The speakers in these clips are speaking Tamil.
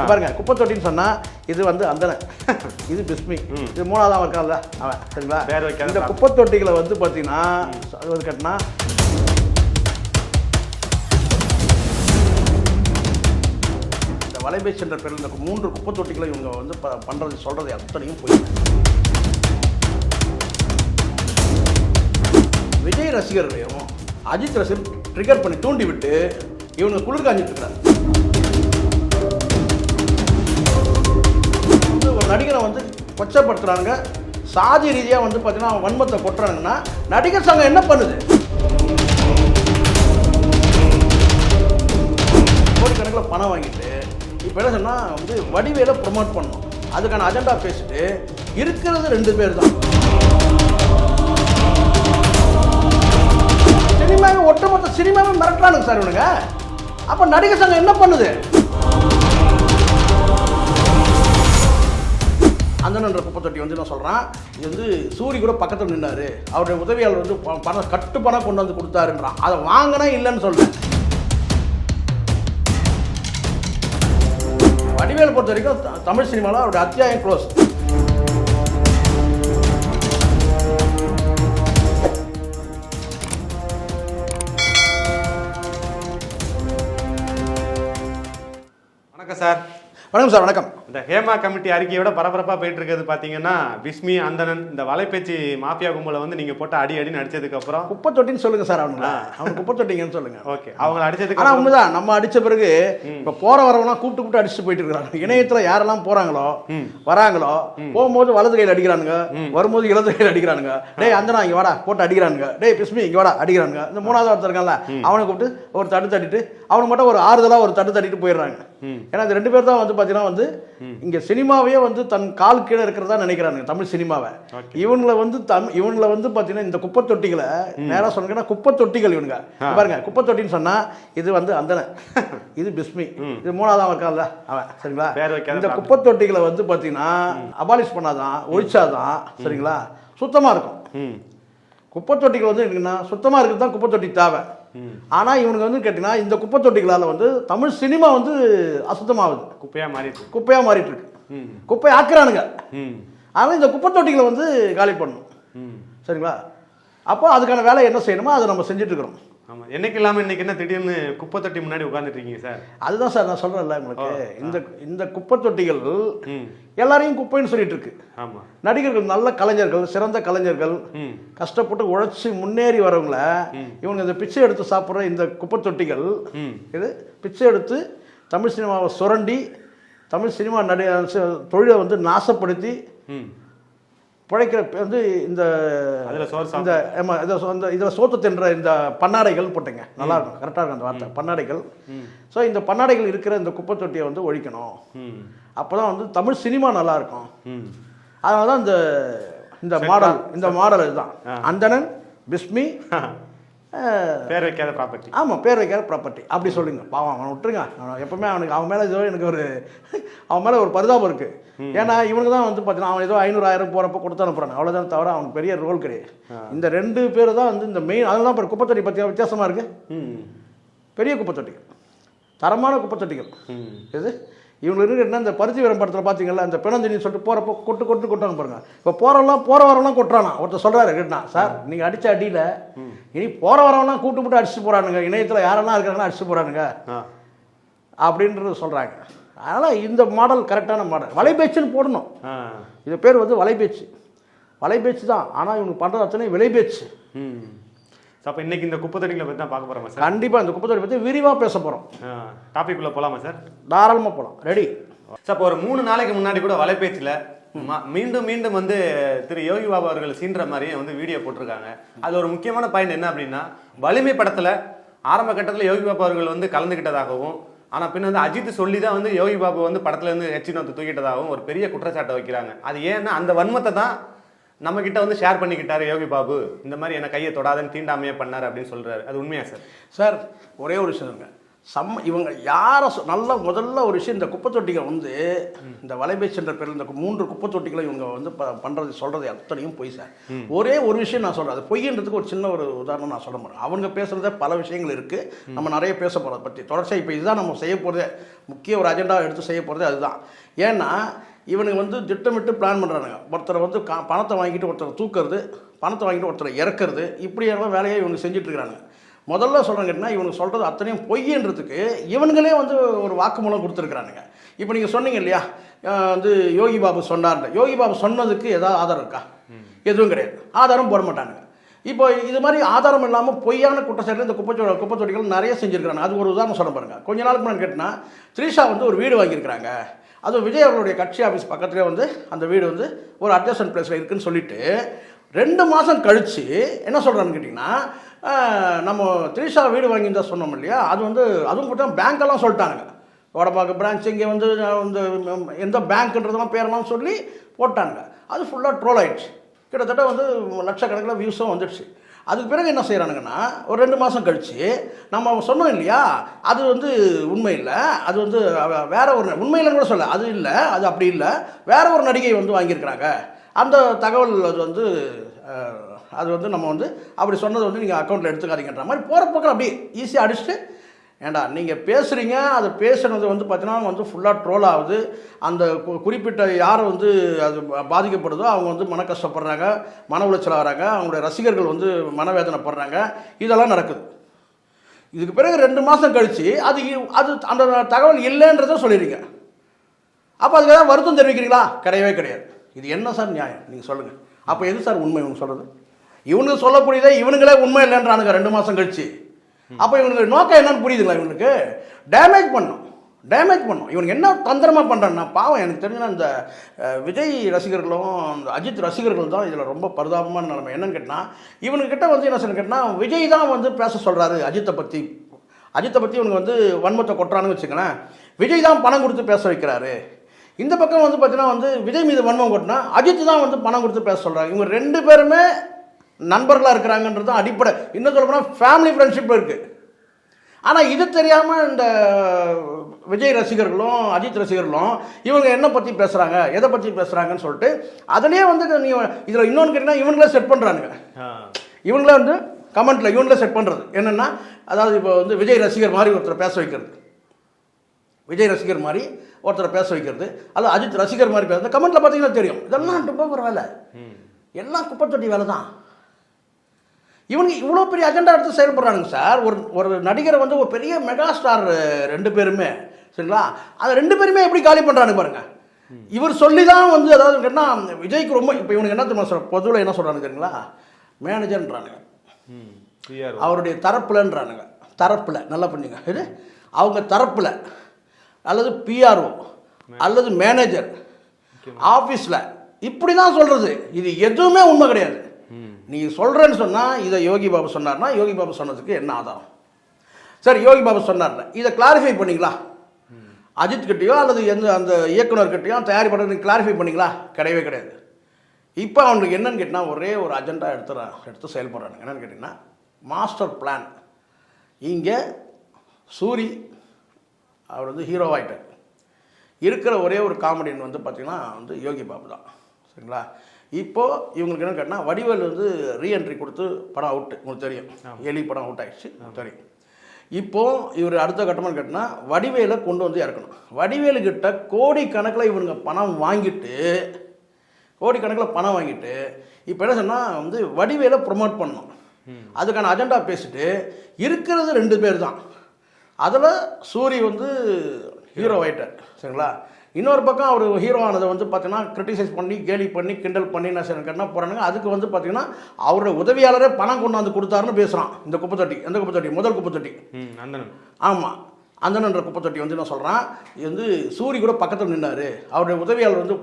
பாருங்க குப்பை தொட்டின்னு சொன்னா இது வந்து அந்தன இது பிஸ்மி இது மூணாவதான் இருக்கான்ல அவன் சரிங்களா. இந்த குப்பை தொட்டிகளை வந்து பார்த்தீங்கன்னா அது வந்து கட்டினா இந்த வலைபேச்சு என்ற பேரில் இந்த 3 குப்பை தொட்டிகளை இவங்க வந்து பண்ணுறது சொல்கிறது அத்தனையும் போய் விஜய் ரசிகர்களையும் அஜித் ரசிகர் ட்ரிகர் பண்ணி தூண்டி விட்டு இவங்க குளிர் காஞ்சிட்டு இருக்கிறாங்க. ஒரு நடிகரை வந்து கொச்சப்படுத்துறாங்க, சாதி ரீதியாக வந்து பார்த்தீங்கன்னா வன்மத்தை கொட்டுறாங்கன்னா நடிகர் சங்கம் என்ன பண்ணுது? கோடிக்கணக்கில் பணம் வாங்கிட்டு இப்போ என்ன சொன்னால் வந்து வடிவேல ப்ரொமோட் பண்ணணும், அதுக்கான அஜெண்டா பேசிட்டு இருக்கிறது 2 பேர் தான். சினிமாவை ஒட்டுமொத்த சினிமாவை மிரட்டுறானுங்க சார் இவனுங்க. அப்போ நடிகர் சங்கம் என்ன பண்ணுது? அந்தனன்ற குப்பை தொட்டி வந்து நான் சொல்கிறேன், இது வந்து சூரி கூட பக்கத்தில் நின்னாரு, அவருடைய உதவியாளர் வந்து பணம் கட்டு பணம் கொண்டு வந்து கொடுத்தாருன்றான். அதை வாங்கினா இல்லைன்னு சொல்கிறேன். வடிவேல் பொறுத்த வரைக்கும் தமிழ் சினிமாவில் அவருடைய அத்தியாயம் க்ளோஸ். வணக்கம் சார். வணக்கம் சார். வணக்கம். இந்த ஹேமா கமிட்டி அறிக்கையோட பரபரப்பாக போயிட்டு இருக்கிறது பார்த்தீங்கன்னா பிஸ்மி அந்தனன் இந்த வலைபேச்சு மாஃபியா கும்பலை வந்து நீங்கள் போட்டு அடின்னு அடிச்சதுக்கு அப்புறம் குப்பை தொட்டின்னு சொல்லுங்க சார். அவங்க குப்பை தொட்டிங்கன்னு சொல்லுங்க. ஓகே, அவங்களை அடிச்சதுக்கு ஆனால் உண்மைதான், நம்ம அடித்த பிறகு இப்போ போகிற வரவங்களாம் கூப்பிட்டு அடிச்சுட்டு போயிட்டு இருக்கிறாங்க. இணையத்தில் யாரெல்லாம் போகிறாங்களோ வராங்களோ போகும்போது வலது கையில் அடிக்கிறானுங்க, வரும்போது இடது கையில் அடிக்கிறானுங்க. டேய் அந்தனா இங்கே வாடா போட்டு அடிக்கிறானுங்க, டேய் பிஸ்மி இங்கே வாடா அடிக்கிறானுங்க. இந்த 3வது ஒருத்தர் இருக்கான்ல அவனை கூப்பிட்டு ஒரு தட்டு தட்டிட்டு அவனுக்கு மட்டும் ஒரு ஆறுதலாக ஒரு தட்டு தட்டிட்டு போயிடுறாங்க. ஏன்னா இந்த 2 பேர் தான் வந்து பார்த்தீங்கன்னா வந்து இங்கே சினிமாவே வந்து தன் கால் கீழே இருக்கிறதா நினைக்கிறானுங்க தமிழ் சினிமாவை. இவங்களை வந்து பார்த்தீங்கன்னா இந்த குப்பை தொட்டிகளை நேராக சொன்னா குப்பை தொட்டிகள் இவனுங்க. பாருங்க குப்பை தொட்டின்னு சொன்னா இது வந்து அந்தன இது பிஸ்மி இது 3ஆவதான் இருக்கான்ல அவன் சரிங்களா. இந்த குப்பை தொட்டிகளை வந்து பார்த்தீங்கன்னா அபாலிஷ் பண்ணாதான், ஒழிச்சாதான் சரிங்களா சுத்தமாக இருக்கும். குப்பை தொட்டிகள் வந்து என்னன்னா சுத்தமாக இருக்கிறது தான் குப்பை தொட்டி தேவை. ஆனால் இவனுக்கு வந்து கேட்டிங்கன்னா இந்த குப்பை தொட்டிகளால் வந்து தமிழ் சினிமா வந்து அசுத்தமாகுது, குப்பையாக மாறிட்டு இருக்கு, குப்பை ஆக்குறானுங்க. அதனால் இந்த குப்பை தொட்டிகளை வந்து காலி பண்ணணும் சரிங்களா. அப்போ அதுக்கான வேலை என்ன செய்யணுமோ அதை நம்ம செஞ்சுட்டு இருக்கிறோம். ஆமாம், என்னைக்கு இல்லாமல் இன்னைக்கு என்ன திடீர்னு குப்பை தொட்டி முன்னாடி உட்காந்துட்டு இருக்கீங்க சார்? அதுதான் சார் நான் சொல்கிறேன்ல உங்களுக்கு, இந்த குப்பை தொட்டிகள் எல்லாரையும் குப்பைன்னு சொல்லிட்டு இருக்கு. ஆமாம், நடிகர்கள் நல்ல கலைஞர்கள், சிறந்த கலைஞர்கள், கஷ்டப்பட்டு உழைச்சி முன்னேறி வரவங்கள இவங்க இந்த பிச்சை எடுத்து சாப்பிட்ற இந்த குப்பை தொட்டிகள் இது பிச்சை எடுத்து தமிழ் சினிமாவை சுரண்டி தமிழ் சினிமா தொழிலை வந்து நாசப்படுத்தி பிழைக்கிற வந்து இந்த இதில் சோத்து தின்ற இந்த பன்னாடைகள் போட்டுங்க, நல்லா இருக்கும், கரெக்டாக இருக்கும் அந்த வார்த்தை பன்னாடைகள். ஸோ இந்த பன்னாடைகள் இருக்கிற இந்த குப்பை தொட்டியை வந்து ஒழிக்கணும். அப்போ தான் வந்து தமிழ் சினிமா நல்லா இருக்கும். அதனால தான் இந்த மாடல் இதுதான் அந்தனன் பிஸ்மி பேர் வைக்காத ப்ராப்பர்ட்டி. ஆமாம், பேர் வைக்காத ப்ராப்பர்ட்டி அப்படி சொல்லுங்க. பாவம் அவனை விட்டுருங்க. எப்பவுமே அவன் மேலே ஏதோ எனக்கு அவன் மேலே ஒரு பரிதாபம் இருக்குது. ஏன்னா இவனுக்கு தான் வந்து பார்த்தீங்கன்னா அவன் ஏதோ 500,000 போகிறப்ப கொடுத்து அனுப்புறாங்க, அவ்வளோதான் தவிர அவனுக்கு பெரிய ரோல் கிடையாது. இந்த 2 பேர் தான் வந்து இந்த மெயின். அதெல்லாம் இப்போ குப்பை தொட்டி பற்றி வித்தியாசமாக இருக்குது. பெரிய குப்பை தொட்டிகள், தரமான குப்பை தொட்டிகள். இது இவங்களுக்கு என்ன இந்த பருத்தி வீரம் படத்தில் பார்த்தீங்களா, இந்த பிணந்தினின்னு சொல்லிட்டு போகிறப்போ கொட்டுவாங்க பாருங்க. இப்போ போகிற வரவெல்லாம் கொட்டுறானா. ஒருத்தர் சொல்கிறாரு கேட்டா, சார் நீங்கள் அடித்த அடியில் இனி போகிற வரவெல்லாம் கூட்டு அடிச்சுட்டு போகிறானுங்க, இணையத்தில் யாரெல்லாம் இருக்காங்கன்னா அடிச்சுட்டு போகிறானுங்க அப்படின்றது சொல்கிறாங்க. அதனால் இந்த மாடல் கரெக்டான மாடல். வலைபேச்சுன்னு போடணும். இது பேர் வந்து வலைபேச்சு தான். ஆனால் இவனுக்கு பண்ணுறது அத்தனை விலைபேச்சு. அப்போ இன்னைக்கு இந்த குப்பை தொட்டிகளை பற்றி தான் பார்க்க போகிறோமா சார்? கண்டிப்பாக இந்த குப்பை தொட்டி பற்றி விரிவாக பேச போகிறோம். டாபிக்குள்ளே போகலாமா சார்? தாராளமாக போகலாம், ரெடி சார். இப்போ ஒரு 3 நாளைக்கு முன்னாடி கூட வலைபேச்சில் மீண்டும் வந்து திரு யோகி பாபு அவர்கள் சீன்ற மாதிரியே வந்து வீடியோ போட்டிருக்காங்க. அது ஒரு முக்கியமான பாயிண்ட் என்ன அப்படின்னா, வலிமை படத்தில் ஆரம்ப கட்டத்தில் யோகி பாபு அவர்கள் வந்து கலந்துக்கிட்டதாகவும், ஆனால் பின் வந்து அஜித் சொல்லி தான் வந்து யோகி பாபு வந்து படத்துலேருந்து ஹெச்சினத்தை தூக்கிட்டதாகவும் ஒரு பெரிய குற்றச்சாட்டை வைக்கிறாங்க. அது ஏன்னா அந்த வன்மத்தை தான் நம்ம கிட்ட வந்து ஷேர் பண்ணிக்கிட்டாரு யோகி பாபு, இந்த மாதிரி என்ன கையை தொடாதன்னு தீண்டாமையே பண்ணார் அப்படின்னு சொல்றாரு. அது உண்மையா சார்? சார் ஒரே ஒரு விஷயம், இவங்க யாரை நல்ல முதல்ல ஒரு விஷயம், இந்த குப்பை தொட்டிகள் வந்து இந்த வலைபேசி என்ற பேரில் இந்த 3 குப்பை தொட்டிகளை இவங்க வந்து பண்ணுறது சொல்கிறது அத்தனையும் பொய் சார். ஒரே ஒரு விஷயம் நான் சொல்கிறேன், அது பொய்ன்றதுக்கு ஒரு சின்ன ஒரு உதாரணம் நான் சொல்ல முடியும். அவங்க பேசுகிறத பல விஷயங்கள் இருக்குது, நம்ம நிறைய பேச போகிறத பற்றி தொடர்ச்சியாக. இப்போ இதுதான் நம்ம செய்ய போகிறதே, முக்கிய ஒரு அஜெண்டாவை எடுத்து செய்ய போகிறதே அதுதான். ஏன்னா இவனுக்கு வந்து திட்டமிட்டு பிளான் பண்ணுறானுங்க. ஒருத்தரை வந்து பணத்தை வாங்கிட்டு ஒருத்தரை தூக்குறது, பணத்தை வாங்கிட்டு ஒருத்தரை இறக்குறது, இப்படியான வேலையை இவங்க செஞ்சுட்ருக்கிறாங்க. முதல்ல சொல்கிறேன் கேட்டால் இவனுக்கு சொல்கிறது அத்தனையும் பொய்ன்றதுக்கு இவனுங்களே வந்து ஒரு வாக்குமூலம் கொடுத்துருக்குறானுங்க. இப்போ நீங்கள் சொன்னீங்க இல்லையா, வந்து யோகி பாபு சொன்னார்ல, யோகி பாபு சொன்னதுக்கு ஏதாவது ஆதாரம் இருக்கா? எதுவும் கிடையாது, ஆதாரம் போட மாட்டானுங்க. இப்போ இது மாதிரி ஆதாரம் இல்லாமல் பொய்யான குற்றச்சாட்டு இந்த குப்பை தொட்டிகள் நிறைய செஞ்சுருக்கிறாங்க. அது ஒரு உதாரணம் சொல்ல பாருங்க. கொஞ்ச நாளுக்கு முன்னாடி கேட்டால் த்ரிஷா வந்து ஒரு வீடு வாங்கியிருக்கிறாங்க. அதுவும் விஜய் அவர்களுடைய கட்சி ஆஃபீஸ் பக்கத்துலேயே வந்து அந்த வீடு வந்து ஒரு அட்ஜஸ்டன்ட் பிளேஸில் இருக்குதுன்னு சொல்லிட்டு 2 மாதம் கழித்து என்ன சொல்கிறான்னு கேட்டிங்கன்னா, நம்ம த்ரிஷா வீடு வாங்கியிருந்தா சொன்னோம் இல்லையா, அது வந்து அதுவும் கூட பேங்க்கெல்லாம் சொல்லிட்டானுங்க. வடபாக்கு பிரான்ச் இங்கே வந்து இந்த எந்த பேங்க்ன்றதெல்லாம் பேரெல்லாம் சொல்லி போட்டானுங்க. அது ஃபுல்லாக ட்ரோல் ஆகிடுச்சு. கிட்டத்தட்ட வந்து லட்சக்கணக்கில் வியூஸும் வந்துடுச்சு. அதுக்கு பிறகு என்ன செய்கிறானுங்கன்னா, ஒரு 2 மாதம் கழித்து நம்ம சொன்னோம் இல்லையா, அது வந்து உண்மை இல்லை, அது வந்து வேற ஒரு உண்மையிலன்னு கூட சொல்ல, அது இல்லை, அது அப்படி இல்லை, வேற ஒரு நடிகை வந்து வாங்கியிருக்கிறாங்க. அந்த தகவல் அது வந்து நம்ம வந்து அப்படி சொன்னதை வந்து நீங்கள் அக்கௌண்ட்டில் எடுத்துக்காதீங்கன்ற மாதிரி போகிற போக்கில் அப்படி ஈஸியாக அடிச்சுட்டு, ஏண்டா நீங்கள் பேசுகிறீங்க, அதை பேசுனது வந்து பார்த்தீங்கன்னா வந்து ஃபுல்லாக ட்ரோல் ஆகுது. அந்த குறிப்பிட்ட யாரை வந்து அது பாதிக்கப்படுதோ அவங்க வந்து மன கஷ்டப்படுறாங்க, மன உளைச்சல் ஆகிறாங்க, அவங்களுடைய ரசிகர்கள் வந்து மனவேதனைப்படுறாங்க, இதெல்லாம் நடக்குது. இதுக்கு பிறகு 2 மாதம் கழித்து அது அந்த தகவல் இல்லைன்றதை சொல்லிடுங்க. அப்போ அதுக்கு ஏதாவது வருத்தம் தெரிவிக்கிறீங்களா? கிடையவே கிடையாது. இது என்ன சார் நியாயம்? நீங்கள் சொல்லுங்கள். அப்போ எது சார் உண்மை? இவங்க சொல்கிறது இவனுக்கு சொல்லக்கூடியதே இவனுங்களே உண்மை இல்லைன்றானுங்க 2 மாதம் கழிச்சு. அப்போ இவனுக்கு நோக்கம் என்னன்னு புரியுதுங்களா? இவனுக்கு டேமேஜ் பண்ணும். இவனுக்கு என்ன தந்திரமாக பண்ணுறான்னா, பாவம் எனக்கு தெரிஞ்சுன்னா இந்த விஜய் ரசிகர்களும் இந்த அஜித் ரசிகர்கள் தான் இதில் ரொம்ப பரிதாபமான நிலைமை. என்னன்னு கேட்டால், இவனுக்கிட்ட வந்து என்ன சொல்லு கேட்டால், விஜய் தான் வந்து பேச சொல்கிறாரு அஜித்தை பற்றி இவனுக்கு வந்து வன்மத்தை கொட்டுறான்னு வச்சுக்கலேன். விஜய் தான் பணம் கொடுத்து பேச வைக்கிறாரு. இந்த பக்கம் வந்து பார்த்தீங்கன்னா வந்து விஜய் மீது வன்மம் கொட்டினா அஜித் தான் வந்து பணம் கொடுத்து பேச சொல்கிறாங்க. இவங்க 2 பேருமே நண்பர்களாக இருக்கிறாங்கன்றது தான் அடிப்படை. இன்னும் சொல்ல போனால் ஃபேமிலி ஃப்ரெண்ட்ஷிப் இருக்குது. ஆனால் இது தெரியாமல் இந்த விஜய் ரசிகர்களும் அஜித் ரசிகர்களும் இவங்க என்ன பற்றி பேசுகிறாங்க, எதை பற்றி பேசுகிறாங்கன்னு சொல்லிட்டு அதுலேயே வந்து நீங்கள் இதில் இன்னொன்று கேட்டிங்கன்னா இவங்களே செட் பண்ணுறானுங்க. இவங்களே வந்து கமெண்ட்டில் இவங்களே செட் பண்ணுறது என்னென்னா, அதாவது இப்போ வந்து விஜய் ரசிகர் மாதிரி ஒருத்தரை பேச வைக்கிறது, அல்லது அஜித் ரசிகர் மாதிரி பேசுறது கமெண்ட்டில் பார்த்தீங்கன்னா தெரியும். இதெல்லாம் ரொம்ப வேலை, எல்லாம் குப்பை தொட்டி வேலை தான். இவனுக்கு இவ்வளோ பெரிய அஜெண்டா எடுத்து செயல்படுறானுங்க சார். ஒரு நடிகரை வந்து ஒரு பெரிய மெகா ஸ்டார் 2 பேருமே, சரிங்களா, அதை 2 பேருமே எப்படி காலி பண்ணுறானுங்க பாருங்க. இவர் சொல்லி தான் வந்து, அதாவது கேட்டால் விஜய்க்கு ரொம்ப இப்போ இவனுக்கு என்ன தெரியுமா சொல்ற, பொதுவில் என்ன சொல்கிறானுங்க தெரியுங்களா, மேனேஜர்ன்றானுங்க, அவருடைய தரப்பில் நல்லா பண்ணுங்க, இது அவங்க தரப்பில் அல்லது பிஆர்ஓ அல்லது மேனேஜர் ஆஃபீஸில் இப்படி தான் சொல்கிறது. இது எதுவுமே உண்மை கிடையாது. நீங்கள் சொல்கிறேன்னு சொன்னால் இதை யோகி பாபு சொன்னார்னா யோகி பாபு சொன்னதுக்கு என்ன ஆதாரம்? சரி, யோகி பாபு சொன்னார்ல, இதை கிளாரிஃபை பண்ணிங்களா? அஜித் கிட்டேயோ அல்லது அந்த இயக்குனர்கிட்டையோ தயாரிப்பாளர் கிளாரிஃபை பண்ணிங்களா? கிடையவே கிடையாது. இப்போ அவனுக்கு என்னன்னு கேட்டிங்கன்னா, ஒரே ஒரு அஜெண்டா எடுத்து செயல்படுறாங்க. என்னென்னு கேட்டிங்கன்னா, மாஸ்டர் பிளான். இங்கே சூரி அவர் வந்து ஹீரோவாயிட்டார். இருக்கிற ஒரே ஒரு காமெடியன் வந்து பார்த்திங்கன்னா வந்து யோகி பாபு தான், சரிங்களா. இப்போது இவங்களுக்கு என்ன கேட்டால், வடிவேல் வந்து ரீஎன்ட்ரி கொடுத்து படம் அவுட்டு, உங்களுக்கு தெரியும், எலி படம் அவுட் ஆகிடுச்சு தெரியும். இப்போது இவர் அடுத்த கட்டமாக கேட்டால் வடிவேலை கொண்டு வந்து இறக்கணும். வடிவேலுக்கிட்ட கோடிக்கணக்கில் இவனுங்க பணம் வாங்கிட்டு இப்போ என்ன சொன்னால் வந்து வடிவேலை ப்ரொமோட் பண்ணணும். அதுக்கான அஜெண்டா பேசிட்டு இருக்கிறது 2 பேர் தான். அதில் சூரி வந்து ஹீரோ ஆயிட்டார், சரிங்களா. இன்னொரு பக்கம் அவர் ஹீரோ ஆனதை வந்து பார்த்தீங்கன்னா கிரிட்டிசைஸ் பண்ணி, கேலி பண்ணி, கிண்டல் பண்ணி என்ன செய்யணும் போகிறானுங்க. அதுக்கு வந்து பார்த்தீங்கன்னா அவருடைய உதவியாளரே பணம் கொண்டு வந்து கொடுத்தாருன்னு பேசுகிறான். இந்த குப்பைத்தொட்டி, எந்த குப்பைத்தொட்டி? முதல் குப்பைத்தொட்டி, ஆமாம், அந்தனன்ற குப்பைத்தொட்டி வந்து என்ன சொல்கிறான், இது வந்து சூரி கூட பக்கத்தில் நின்னார், அவருடைய உதவியாளர் வந்து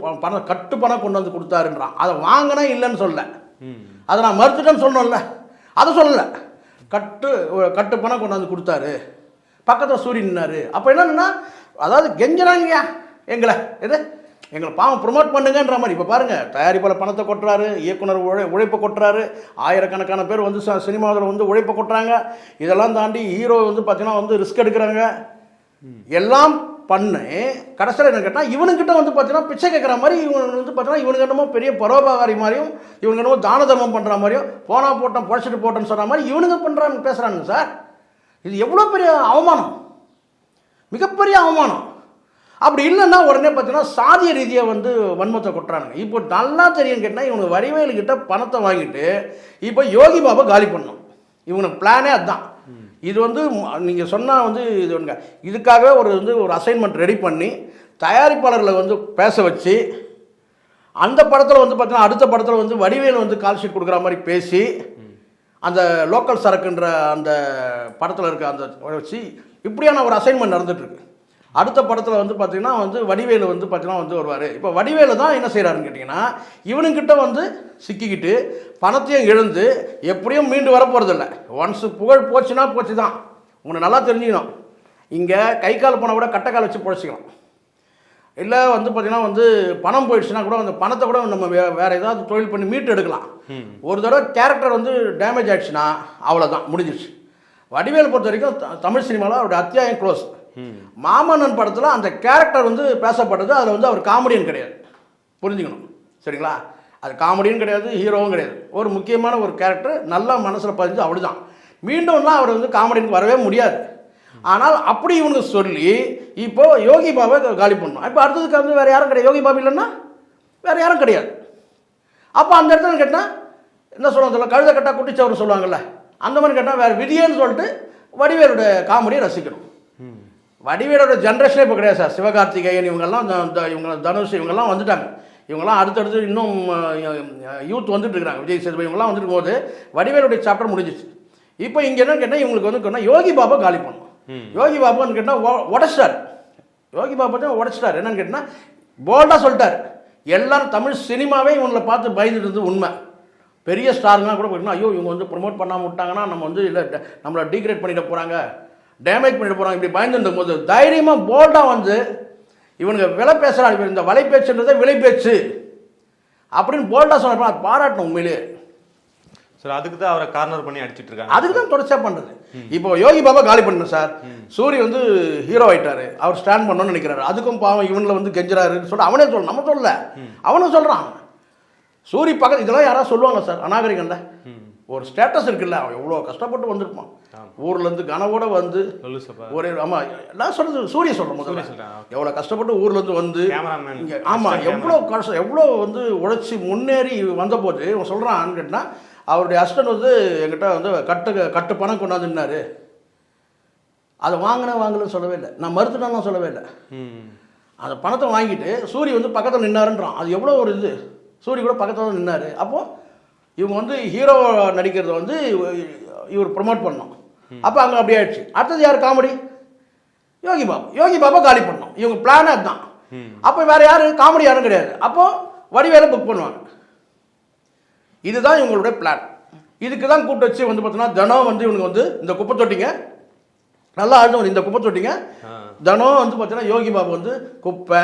பணம் கொண்டு வந்து கொடுத்தாருன்றான். அதை வாங்கினா இல்லைன்னு சொல்லலை, அதை நான் மறுத்துட்டேன்னு சொன்னோம்ல, அதை சொல்லலை. கட்டு பணம் கொண்டு வந்து கொடுத்தாரு, பக்கத்தில் சூரியன் நின்னாரு. அப்போ என்னன்னா, அதாவது கெஞ்சுறாங்கய்யா எங்களை, எது எங்களை பாவம் ப்ரொமோட் பண்ணுங்கன்ற மாதிரி. இப்போ பாருங்கள், தயாரிப்பாளர் பணத்தை கொட்டுறாரு, இயக்குனர் உழைப்பை கொட்டுறாரு, ஆயிரக்கணக்கான பேர் வந்து சினிமாவில் வந்து உழைப்பை கொட்டுறாங்க. இதெல்லாம் தாண்டி ஹீரோ வந்து பார்த்தீங்கன்னா வந்து ரிஸ்க் எடுக்கிறாங்க. எல்லாம் பண்ணு கடைசியில் என்ன கேட்டால் இவனுக்கிட்ட வந்து பார்த்தீங்கன்னா பிச்சை கேட்குற மாதிரி, இவன் வந்து பார்த்தீங்கன்னா இவனுக்கு என்னமோ பெரிய பரோபகாரி மாதிரியும், இவனுக்கு என்னமோ தான தர்மம் பண்ணுற மாதிரியும், போனா போட்டோம் பொழைச்சிட்டு போட்டோன்னு சொன்ன மாதிரி இவனுங்க பண்ணுறான்னு பேசுகிறானுங்க சார். இது எவ்வளோ பெரிய அவமானம், மிகப்பெரிய அவமானம். அப்படி இல்லைன்னா உடனே பார்த்தீங்கன்னா சாதிய ரீதியாக வந்து வன்மத்தை கொட்டுறானுங்க. இப்போ நல்லா தெரியும் கேட்டால் இவனுக்கு வடிவேலுக்கிட்ட பணத்தை வாங்கிட்டு இப்போ யோகி பாபா காலி பண்ணணும். இவனுக்கு பிளானே அதுதான். இது வந்து நீங்கள் சொன்னால் வந்து இது ஒன்று, இதுக்காகவே ஒரு அசைன்மெண்ட் ரெடி பண்ணி தயாரிப்பாளர்களை வந்து பேச வச்சு அந்த படத்தில் வந்து பார்த்தீங்கன்னா அடுத்த படத்தில் வந்து வடிவேலு வந்து கால் ஷீட் கொடுக்குற மாதிரி பேசி அந்த லோக்கல் சரக்குன்ற அந்த படத்தில் இருக்க அந்த வச்சு இப்படியான ஒரு அசைன்மெண்ட் நடந்துகிட்ருக்கு. அடுத்த படத்தில் வந்து பார்த்திங்கன்னா வந்து வடிவேலு வந்து பார்த்திங்கன்னா வந்து வருவார். இப்போ வடிவேலு தான் என்ன செய்கிறாருன்னு கேட்டிங்கன்னா இவனுங்கிட்ட வந்து சிக்கிக்கிட்டு பணத்தையும் இழந்து எப்படியும் மீண்டு வர போகிறதில்ல. ஒன்ஸு புகழ் போச்சுன்னா போச்சு தான். உங்களை நல்லா தெரிஞ்சுக்கணும். இங்கே கை கால் போனால் கூட கட்டைக்கால் வச்சு பொழைச்சிக்கலாம். இல்லை வந்து பார்த்திங்கன்னா வந்து பணம் போயிடுச்சுன்னா கூட அந்த பணத்தை கூட நம்ம வேறு ஏதாவது தொழில் பண்ணி மீட்டு எடுக்கலாம். ஒரு தடவை கேரக்டர் வந்து டேமேஜ் ஆகிடுச்சுன்னா அவ்வளோதான், முடிஞ்சிடுச்சு. வடிவேலு பொறுத்த வரைக்கும் தமிழ் சினிமாவில் அவருடைய அத்தியாயம் க்ளோஸ். மாமன்னன் படத்தில் அந்த கேரக்டர் வந்து பேசப்பட்டது. அதில் வந்து அவர் காமெடியன் கிடையாது, புரிஞ்சுக்கணும் சரிங்களா. அது காமெடியும் கிடையாது, ஹீரோவும் கிடையாது. ஒரு முக்கியமான ஒரு கேரக்டர் நல்லா மனசில் பதிஞ்சு அப்படிதான். மீண்டும்லாம் அவர் வந்து காமெடிக்கு வரவே முடியாது. ஆனால் அப்படி இவனுக்கு சொல்லி இப்போ யோகி பாபா காலி பண்ணணும். இப்போ அடுத்ததுக்கு வந்து வேறு யாரும் கிடையாது. யோகி பாபா இல்லைன்னா வேறு யாரும் கிடையாது. அப்போ அந்த இடத்துல கேட்டால் என்ன சொல்லுவாங்க, கழுத கட்டா குட்டிச்சவர்னு சொல்லுவாங்கள்ல, அந்த மாதிரி கேட்டால் வேறு விதியேன்னு சொல்லிட்டு வடிவேலுடைய காமெடியை ரசிக்கணும். வடிவேலோட ஜென்ரேஷனே இப்போ கிடையாது சார். சிவகார்த்திகேயன் இவங்கெல்லாம் இவங்க தனுஷ் இவங்கெல்லாம் வந்துட்டாங்க. இவங்கெல்லாம் அடுத்தடுத்து இன்னும் யூத் வந்துட்டு இருக்கிறாங்க. விஜய் சேதுபதி இவங்கெல்லாம் வந்துட்டு போது வடிவேலுடைய சாப்டர் முடிஞ்சிச்சு. இப்போ இங்கே என்ன கேட்டால் இவங்களுக்கு வந்து கேட்டால் யோகி பாபா காலி பண்ணணும். யோகி பாபான்னு கேட்டால் உடச்சிட்டார். யோகி பாபா தான் உடச்சிட்டார். என்னன்னு கேட்டால் போல்டாக சொல்லிட்டார். எல்லாரும் தமிழ் சினிமாவே இவங்களை பார்த்து பயந்துட்டு இருந்தது உண்மை. பெரிய ஸ்டாருங்க கூட போயிட்டோம்னா ஐயோ இவங்க வந்து ப்ரொமோட் பண்ணாமல் விட்டாங்கன்னா நம்ம வந்து இல்லை நம்மளை டீக்ரேட் பண்ணிட போகிறாங்க, டேமேஜ் பண்ணிட்டு போகிறாங்க, இப்படி பயந்துருந்த போது தைரியமாக போல்டாக வந்து இவனுக்கு விலை பேசுகிறாங்க. இந்த வலை பேச்சுன்றதை விலை பேச்சு அப்படின்னு போல்டாக சொன்ன அது பாராட்டணும் உண்மையிலே. சார் அதுக்கு தான் அவரை கார்னர் பண்ணி அடிச்சுட்டு இருக்காங்க. அதுக்கு தான் தொடர்ச்சியாக பண்ணுறது. இப்போ யோகி பாபா காலி பண்ணணும் சார். சூரி வந்து ஹீரோ ஆகிட்டாரு, அவர் ஸ்டாண்ட் பண்ணணும்னு நினைக்கிறாரு. அதுக்கும் பாவம் இவனில் வந்து கெஞ்சுறாருன்னு சொல்ல அவனே சொல்ல, நம்ம சொல்ல அவனும் சொல்கிறான். சூரி பக்கத்து இதெல்லாம் யாராவது சொல்லுவாங்க சார் அநாகரிகம்ல. ஒரு ஸ்டேட்டஸ் இருக்குல்ல, அவன் எவ்வளோ கஷ்டப்பட்டு வந்திருப்பான் ஊர்லேருந்து கனவோட வந்து ஒரே. ஆமாம் எல்லாம் சொல்கிறது சூரிய சொல்கிறேன் முதல்ல. எவ்வளோ கஷ்டப்பட்டு ஊர்லேருந்து வந்து இங்கே ஆமாம் எவ்வளோ கஷ்டம் எவ்வளோ வந்து உழைச்சி முன்னேறி வந்தபோது இவன் சொல்கிறான்னு கேட்டால் அவருடைய ஹஸ்பண்ட் வந்து என்கிட்ட வந்து கட்டு பணம் கொண்டாந்துன்னாரு. அதை வாங்கலன்னு சொல்லவே இல்லை, நான் மறுத்துட்டான்னு சொல்லவே இல்லை. அந்த பணத்தை வாங்கிட்டு சூரிய வந்து பக்கத்தில் நின்னாருன்றான். அது எவ்வளோ ஒரு இது. சூரிய கூட பக்கத்தில் தான் நின்னார். அப்போது இவங்க வந்து ஹீரோ நடிக்கிறத வந்து இவர் ப்ரொமோட் பண்ணோம். அப்போ அங்கே அப்படி ஆயிடுச்சு. அடுத்தது யார் காமெடி? யோகி பாபா காலி பண்ணோம். இவங்க பிளானே அதுதான். அப்போ வேறு யார் காமெடி யாரும் கிடையாது. அப்போது வடிவேலை புக் பண்ணுவாங்க. இதுதான் இவங்களுடைய பிளான். இதுக்கு தான் கூப்பிட்டு வச்சு வந்து பார்த்தோன்னா தினம் வந்து இவனுக்கு வந்து இந்த குப்பை தொட்டிங்க நல்லா ஆழ்ந்து இந்த குப்பை தொட்டிங்க தினம் வந்து பார்த்தீங்கன்னா யோகி பாபா வந்து குப்பை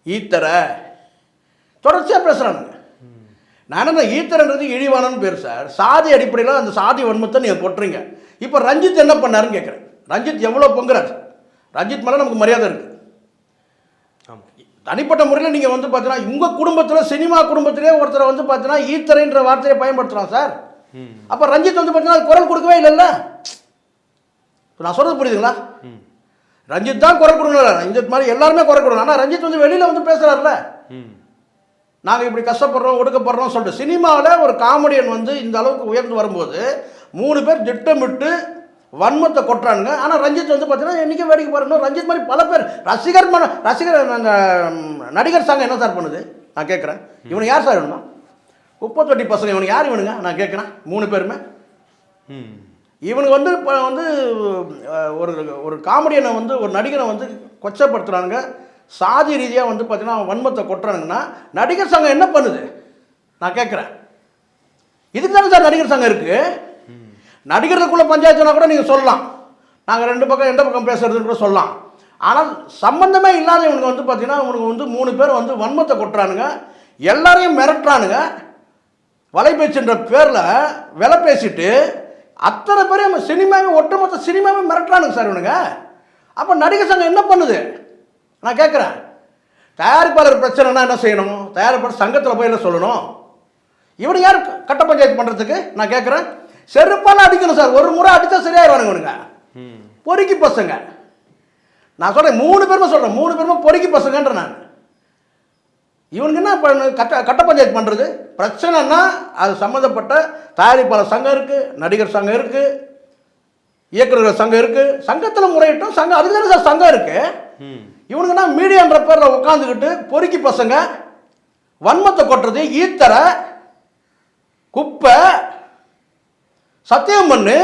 ஈத்தரை தொடர்ச்சியாக பேசுகிறானுங்க. நான் என்ன ஈத்தரன்றது இழிவானன்னு பேர் சார். சாதி அடிப்படையில் அந்த சாதி வன்மத்தை நீங்கள் கொட்டுறீங்க. இப்போ ரஞ்சித் என்ன பண்ணாருன்னு கேட்குறேன். ரஞ்சித் எவ்வளோ பொங்குறாரு? ரஞ்சித் மேலே நமக்கு மரியாதை இருக்குது. தனிப்பட்ட முறையில் நீங்கள் வந்து பார்த்தீங்கன்னா உங்கள் குடும்பத்தில் சினிமா குடும்பத்திலே ஒருத்தரை வந்து பார்த்தீங்கன்னா ஈத்தரைன்ற வார்த்தையை பயன்படுத்துகிறான் சார். அப்போ ரஞ்சித் வந்து பார்த்தீங்கன்னா குரல் கொடுக்கவே இல்லைல்ல. நான் சொல்கிறது புரியுதுங்களா? ரஞ்சித் தான் குரல் கொடுக்கல, ரஞ்சித் மாதிரி எல்லாருமே குரல் கொடுக்கணும். ஆனால் ரஞ்சித் வந்து வெளியில் வந்து பேசுகிறார்ல, நாங்கள் இப்படி கஷ்டப்படுறோம் ஒடுக்கப்படுறோம் சொல்லிட்டு. சினிமாவில் ஒரு காமெடியன் வந்து இந்த அளவுக்கு உயர்ந்து வரும்போது 3 பேர் திட்டமிட்டு வன்மத்தை கொட்டுறாங்க. ஆனால் ரஞ்சித் வந்து பார்த்தீங்கன்னா என்றைக்கும் வேடிக்கை பாருங்க. ரஞ்சித் மாதிரி பல பேர் ரசிகர் அந்த நடிகர் சங்கம் என்ன சார் பண்ணுது நான் கேட்குறேன். இவனுக்கு யார் சார் வேணுமா? குப்பை தொட்டி பசங்க இவனுக்கு யார் இவனுங்க நான் கேட்குறேன். 3 பேருமே இவனுக்கு வந்து இப்போ வந்து ஒரு காமெடியனை வந்து ஒரு நடிகரை வந்து கொச்சப்படுத்துகிறானுங்க. சாதி ரீதியாக வந்து பார்த்தீங்கன்னா வன்மத்தை கொட்டுறானுங்கன்னா நடிகர் சங்கம் என்ன பண்ணுது நான் கேட்குறேன். இதுக்கு தானே சார் நடிகர் சங்கம் இருக்குது. நடிகர்களுக்குள்ள பஞ்சாயத்துனா கூட நீங்கள் சொல்லலாம், நாங்கள் 2 பக்கம் எந்த பக்கம் பேசுறதுன்னு கூட சொல்லலாம். ஆனால் சம்பந்தமே இல்லாத இவனுக்கு வந்து பார்த்தீங்கன்னா இவனுக்கு வந்து 3 பேர் வந்து வன்மத்தை கொட்டுறானுங்க, எல்லாரையும் மிரட்டுறானுங்க. வலைபேச்சுன்ற பேரில் விலை பேசிட்டு அத்தனை பேரையும் சினிமாவே ஒட்டுமொத்த சினிமாவே மிரட்டுறானுங்க சார் இவனுங்க. அப்போ நடிகர் சங்கம் என்ன பண்ணுது நான் கேட்குறேன். தயாரிப்பாளர் பிரச்சனைனா என்ன செய்யணும்? தயாரிப்பாளர் சங்கத்தில் போய் என்ன சொல்லணும்? இவனு யார் கட்ட பஞ்சாயத்து பண்ணுறதுக்கு நான் கேட்குறேன். செருப்பால் அடிக்கணும் சார். ஒரு முறை அடித்தா சரியாயிருவானுங்க இவனுங்க. பொறுக்கி பசங்க. நான் சொல்கிறேன் 3 பேருமே சொல்கிறேன், 3 பேருமே பொறுக்கி பசங்கன்ற நான். இவனுக்கு என்ன கட்ட பஞ்சாயத்து பண்ணுறது? பிரச்சனைன்னா அது சம்மந்தப்பட்ட தயாரிப்பாளர் சங்கம் இருக்குது, நடிகர் சங்கம் இருக்குது, இயக்குநர்கள் சங்கம் இருக்குது. சங்கத்தில் முறையிட்டோம், சங்கம் அதுக்கு தானே சார் சங்கம் இருக்குது. இவனுக்குன்னா மீடியான்ற பேரில் உட்காந்துக்கிட்டு பொறுக்கி பசங்க வன்மத்தை கொட்டுறது, ஈத்தர குப்பை சத்தியம் பண்ணு.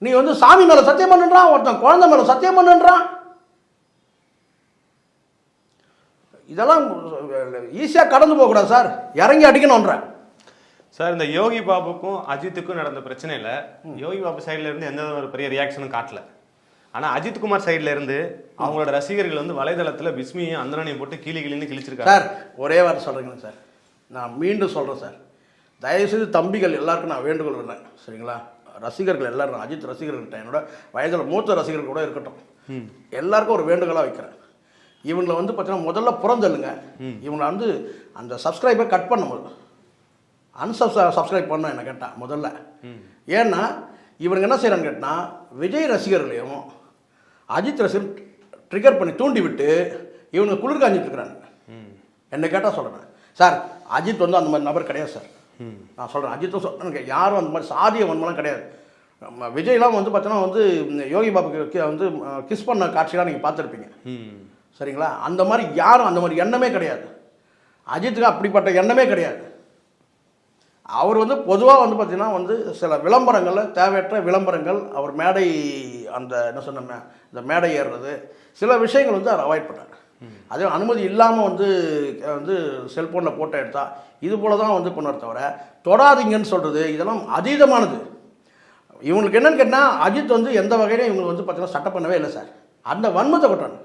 நீ வந்து சாமி மேலே சத்தியம் பண்ணுன்றான், ஒருத்தன் குழந்தை மேலே சத்தியம் பண்ணுன்றான். இதெல்லாம் ஈஸியாக கடந்து போகக்கூடாது சார், இறங்கி அடிக்கணுன்றேன் சார். இந்த யோகி பாபுக்கும் அஜித்துக்கும் நடந்த பிரச்சனையில் யோகி பாபு சைடில் இருந்து எந்த ஒரு பெரிய ரியாக்ஷனும் காட்டல. ஆனால் அஜித் குமார் சைடில் இருந்து அவங்களோட ரசிகர்கள் வந்து வலைதளத்தில் பிஸ்மியும் அந்தனையும் போட்டு கிளின்னு கிழிச்சிருக்காங்க சார். ஒரே வாரம் சொல்கிறேங்க சார், நான் மீண்டும் சொல்கிறேன் சார், தயவுசெய்து தம்பிகள் எல்லாருக்கும் நான் வேண்டுகோள் விடுறேன் சரிங்களா. ரசிகர்கள் எல்லாரும், அஜித் ரசிகர்கள்ட்ட என்னோட வயதில் மூத்த ரசிகர்கள் கூட இருக்கட்டும், எல்லாருக்கும் ஒரு வேண்டுகோளாக வைக்கிறேன். இவங்களை வந்து பார்த்தீங்கன்னா முதல்ல புறந்தள்ளுங்க. இவங்களை வந்து அந்த சப்ஸ்கிரைபை கட் பண்ண முடியும், சப்ஸ்கிரைப் பண்ண என்ன கேட்டால் முதல்ல. ஏன்னா இவனுங்க என்ன செய்கிறான்னு கேட்டால் விஜய் ரசிகர்களையும் அஜித் ரசிகர் ட்ரிகர் பண்ணி தூண்டி விட்டு இவனுங்க குளிர் காஞ்சிட்டு இருக்கிறாங்க. என்னை கேட்டால் சொல்கிறேன் சார், அஜித் வந்து அந்த மாதிரி நபர் கிடையாது சார். நான் சொல்கிறேன், அஜித்தும் சொல்கிறேன், யாரும் அந்த மாதிரி சாதிய வன்மலாம் கிடையாது. விஜய்லாம் வந்து பார்த்தீங்கன்னா வந்து யோகி பாபுக்கு வந்து கிஸ் பண்ண காட்சியெலாம் நீங்கள் பார்த்துருப்பீங்க சரிங்களா. அந்த மாதிரி யாரும் அந்த மாதிரி எண்ணமே கிடையாது. அஜித்துக்கு அப்படிப்பட்ட எண்ணமே கிடையாது. அவர் வந்து பொதுவாக வந்து பார்த்திங்கன்னா வந்து சில விளம்பரங்களில் தேவையற்ற விளம்பரங்கள், அவர் மேடை அந்த என்ன சொன்ன இந்த மேடை ஏறுறது, சில விஷயங்கள் வந்து அவர் அவாய்ட் பண்ணார். அதே அனுமதி இல்லாமல் வந்து வந்து செல்ஃபோனில் ஃபோட்டோ எடுத்தால் இது போல தான் வந்து பண்ணுவார் தவிர தொடாதீங்கன்னு சொல்கிறது இதெல்லாம் அதீதமானது. இவங்களுக்கு என்னென்னு கேட்டால் அஜித் வந்து எந்த வகையிலும் இவங்களுக்கு வந்து பார்த்தீங்கன்னா சட்டை பண்ணவே இல்லை சார். அந்த வன்மத்தை கொட்டாங்க.